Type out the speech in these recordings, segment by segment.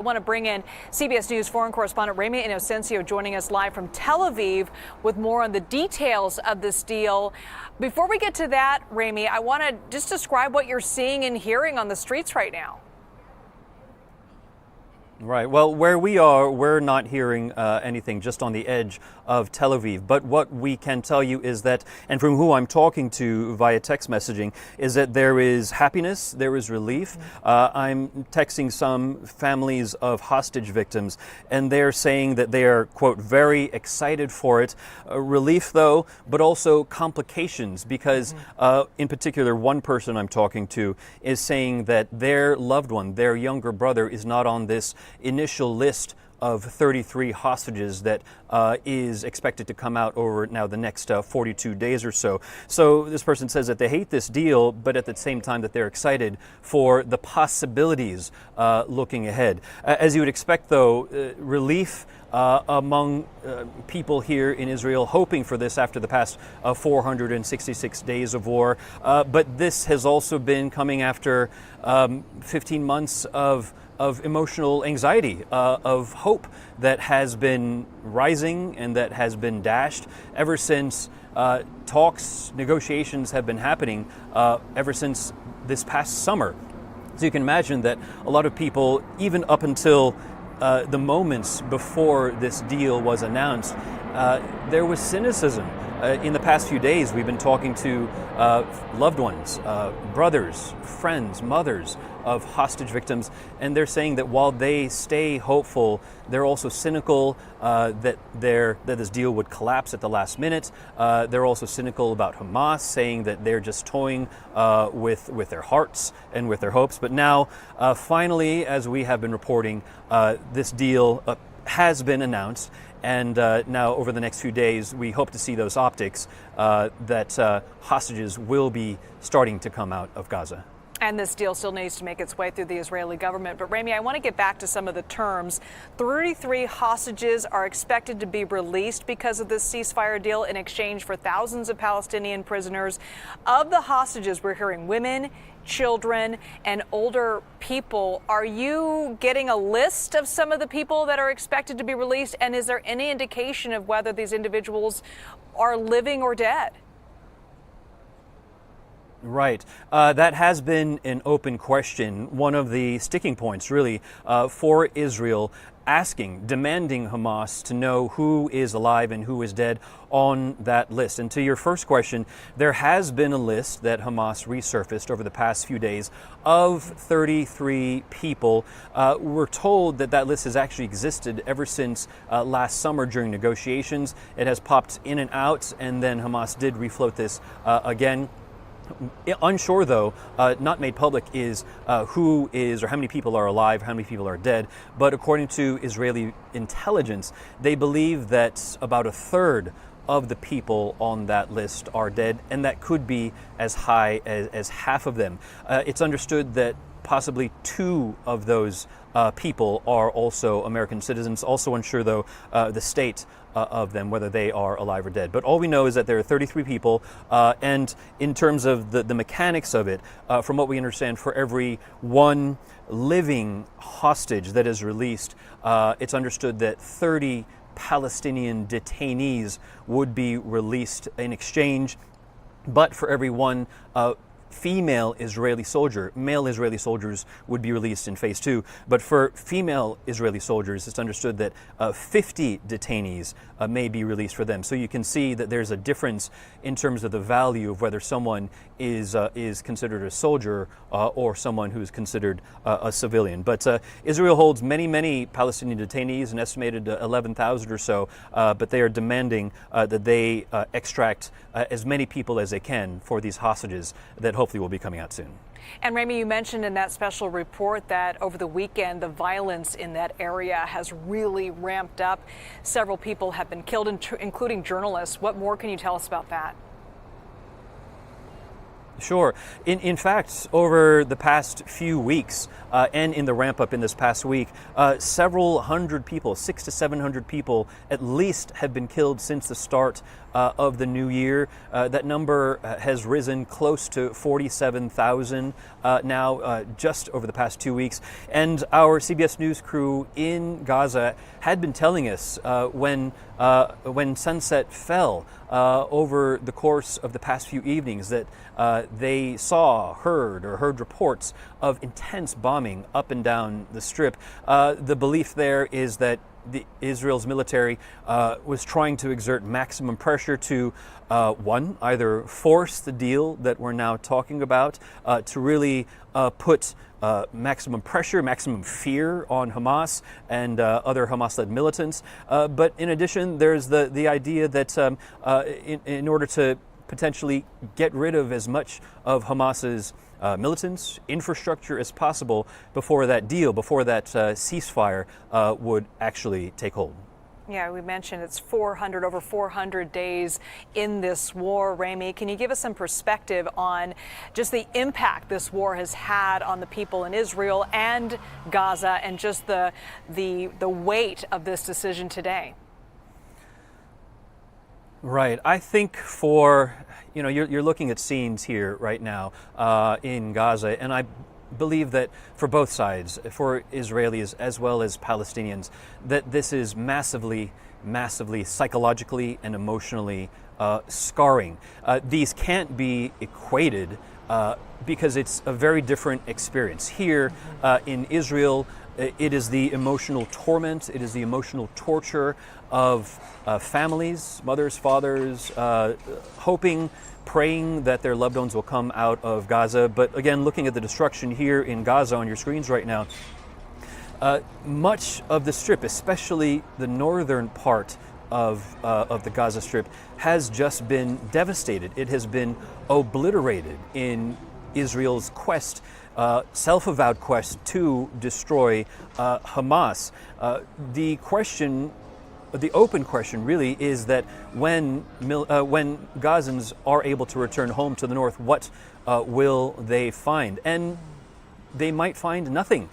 I want to bring in CBS News foreign correspondent Ramy Inocencio joining us live from Tel Aviv with more on the details of this deal. Before we get to that, Ramy, I want to just describe what you're seeing and hearing on the streets right now. Right. Well, where we are, we're not hearing anything, just on the edge of Tel Aviv. But what we can tell you is that, and from who I'm talking to via text messaging, is that there is happiness, there is relief. I'm texting some families of hostage victims, and they're saying that they are, quote, very excited for it. Relief, though, but also complications, because in particular, one person I'm talking to is saying that their loved one, their younger brother, is not on this initial list of 33 hostages that is expected to come out over now the next 42 days or so. So this person says that they hate this deal, but at the same time that they're excited for the possibilities looking ahead. As you would expect, though, relief among people here in Israel hoping for this after the past 466 days of war. But this has also been coming after 15 months of emotional anxiety, of hope that has been rising and that has been dashed ever since talks, negotiations have been happening ever since this past summer. So you can imagine that a lot of people, even up until the moments before this deal was announced, there was cynicism. In the past few days, we've been talking to loved ones, brothers, friends, mothers of hostage victims, and they're saying that while they stay hopeful, they're also cynical that this deal would collapse at the last minute. They're also cynical about Hamas, saying that they're just toying with their hearts and with their hopes. But now, finally, as we have been reporting, this deal has been announced. And now, over the next few days, we hope to see those optics that hostages will be starting to come out of Gaza. And this deal still needs to make its way through the Israeli government. But Ramy, I want to get back to some of the terms. 33 hostages are expected to be released because of this ceasefire deal in exchange for thousands of Palestinian prisoners. Of the hostages, we're hearing women, children, and older people. Are you getting a list of some of the people that are expected to be released? And is there any indication of whether these individuals are living or dead? Right. That has been an open question, one of the sticking points, really, for Israel, demanding Hamas to know who is alive and who is dead on that list. And to your first question, there has been a list that Hamas resurfaced over the past few days of 33 people. We're told that that list has actually existed ever since last summer during negotiations. It has popped in and out, and then Hamas did refloat this again. Unsure, though, not made public, is who is or how many people are alive, how many people are dead. But according to Israeli intelligence, they believe that about a third of the people on that list are dead, and that could be as high as half of them. It's understood that possibly 2 of those people are also American citizens. Also unsure, though, the state of them, whether they are alive or dead. But all we know is that there are 33 people, and in terms of the mechanics of it, from what we understand, for every one living hostage that is released, it's understood that 30 Palestinian detainees would be released in exchange. But for every one female Israeli soldier, male Israeli soldiers would be released in phase 2. But for female Israeli soldiers, it's understood that 50 detainees may be released for them. So you can see that there's a difference in terms of the value of whether someone is considered a soldier or someone who's considered a civilian. But Israel holds many Palestinian detainees, an estimated 11,000 or so, but they are demanding that they extract as many people as they can for these hostages that hopefully will be coming out soon. And Ramy, you mentioned in that special report that over the weekend, the violence in that area has really ramped up. Several people have been killed, including journalists. What more can you tell us about that? Sure. In fact, over the past few weeks and in the ramp up in this past week, several hundred people, 600 to 700 people at least, have been killed since the start of the new year. That number has risen close to 47,000 now just over the past 2 weeks. And our CBS News crew in Gaza had been telling us when sunset fell over the course of the past few evenings that they heard reports of intense bombing up and down the Strip. The belief there is that Israel's military was trying to exert maximum pressure to either force the deal that we're now talking about, to really put maximum pressure, maximum fear on Hamas and other Hamas-led militants. But in addition, there's the idea that in order to potentially get rid of as much of Hamas's militants, infrastructure as possible before that ceasefire would actually take hold. Yeah, we mentioned it's over 400 days in this war. Ramy, can you give us some perspective on just the impact this war has had on the people in Israel and Gaza, and just the weight of this decision today? Right. I think you're looking at scenes here right now in Gaza, and I believe that for both sides, for Israelis as well as Palestinians, that this is massively psychologically and emotionally scarring. These can't be equated because it's a very different experience. Here in Israel, it is the emotional torment, it is the emotional torture of families, mothers, fathers, praying that their loved ones will come out of Gaza. But again, looking at the destruction here in Gaza on your screens right now, much of the Strip, especially the northern part of the Gaza Strip, has just been devastated. It has been obliterated in Israel's self-avowed quest to destroy Hamas. The open question really is that when Gazans are able to return home to the north, what will they find? And they might find nothing.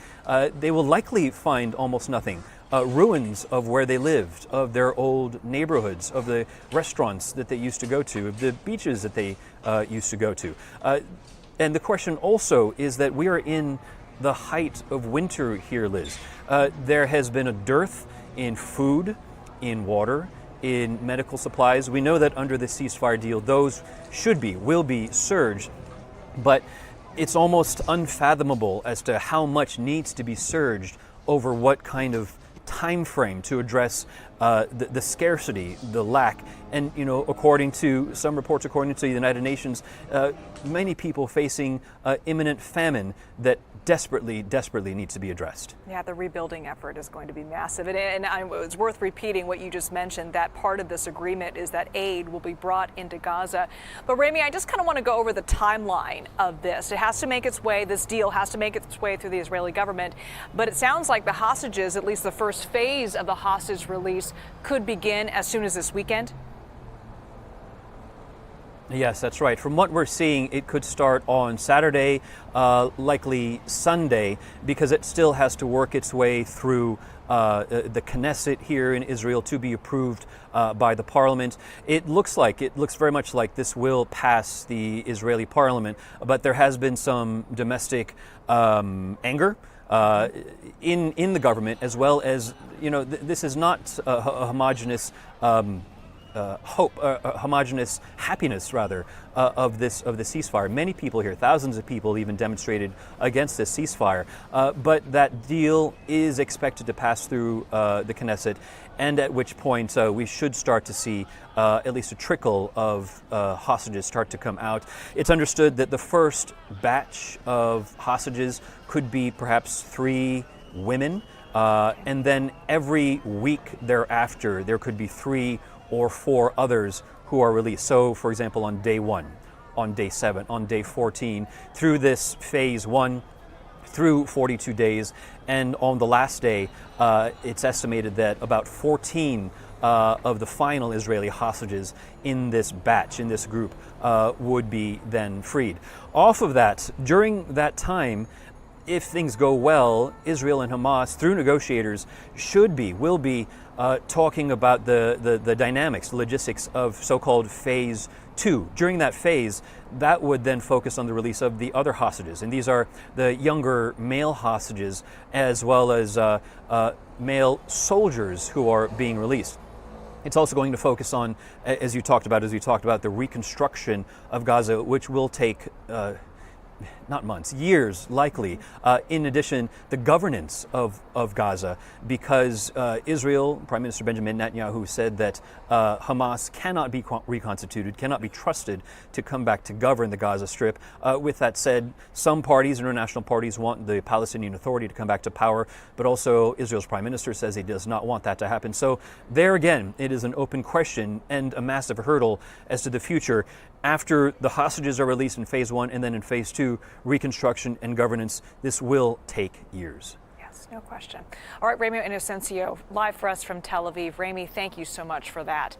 They will likely find almost nothing. Ruins of where they lived, of their old neighborhoods, of the restaurants that they used to go to, of the beaches that they used to go to. And the question also is that we are in the height of winter here, Liz. There has been a dearth in food, in water, in medical supplies. We know that under the ceasefire deal, those will be surged, but it's almost unfathomable as to how much needs to be surged over what kind of time frame to address the scarcity, the lack. And according to some reports, according to the United Nations, many people facing imminent famine that desperately needs to be addressed. Yeah, the rebuilding effort is going to be massive. And it's worth repeating what you just mentioned, that part of this agreement is that aid will be brought into Gaza. But Ramy, I just kind of want to go over the timeline of this. This deal has to make its way through the Israeli government. But it sounds like the hostages, at least the first phase of the hostage release, could begin as soon as this weekend. Yes, that's right. From what we're seeing, it could start on Saturday, likely Sunday, because it still has to work its way through the Knesset here in Israel to be approved by the parliament. It looks very much like this will pass the Israeli parliament, but there has been some domestic anger in the government, as well as, this is not a homogenous homogenous happiness, rather, of the ceasefire. Many people here, thousands of people, even demonstrated against this ceasefire. But that deal is expected to pass through the Knesset, and at which point we should start to see at least a trickle of hostages start to come out. It's understood that the first batch of hostages could be perhaps 3 women, and then every week thereafter there could be 3 or 4 others who are released. So, for example, on day 1, on day 7, on day 14, through this phase 1, through 42 days, and on the last day, it's estimated that about 14 of the final Israeli hostages in this batch, in this group, would be then freed. Off of that, during that time, if things go well, Israel and Hamas, through negotiators, will be talking about the dynamics, the logistics of so-called Phase 2. During that phase, that would then focus on the release of the other hostages. And these are the younger male hostages as well as male soldiers who are being released. It's also going to focus on, as we talked about, the reconstruction of Gaza, which will take not months, years likely. In addition, the governance of Gaza, because Israel, Prime Minister Benjamin Netanyahu said that Hamas cannot be reconstituted, cannot be trusted to come back to govern the Gaza Strip. With that said, some parties, international parties, want the Palestinian Authority to come back to power, but also Israel's Prime Minister says he does not want that to happen. So there again, it is an open question and a massive hurdle as to the future. After the hostages are released in Phase 1 and then in Phase 2, reconstruction and governance, this will take years. Yes, no question. All right, Ramy Inocencio, live for us from Tel Aviv. Ramy, thank you so much for that.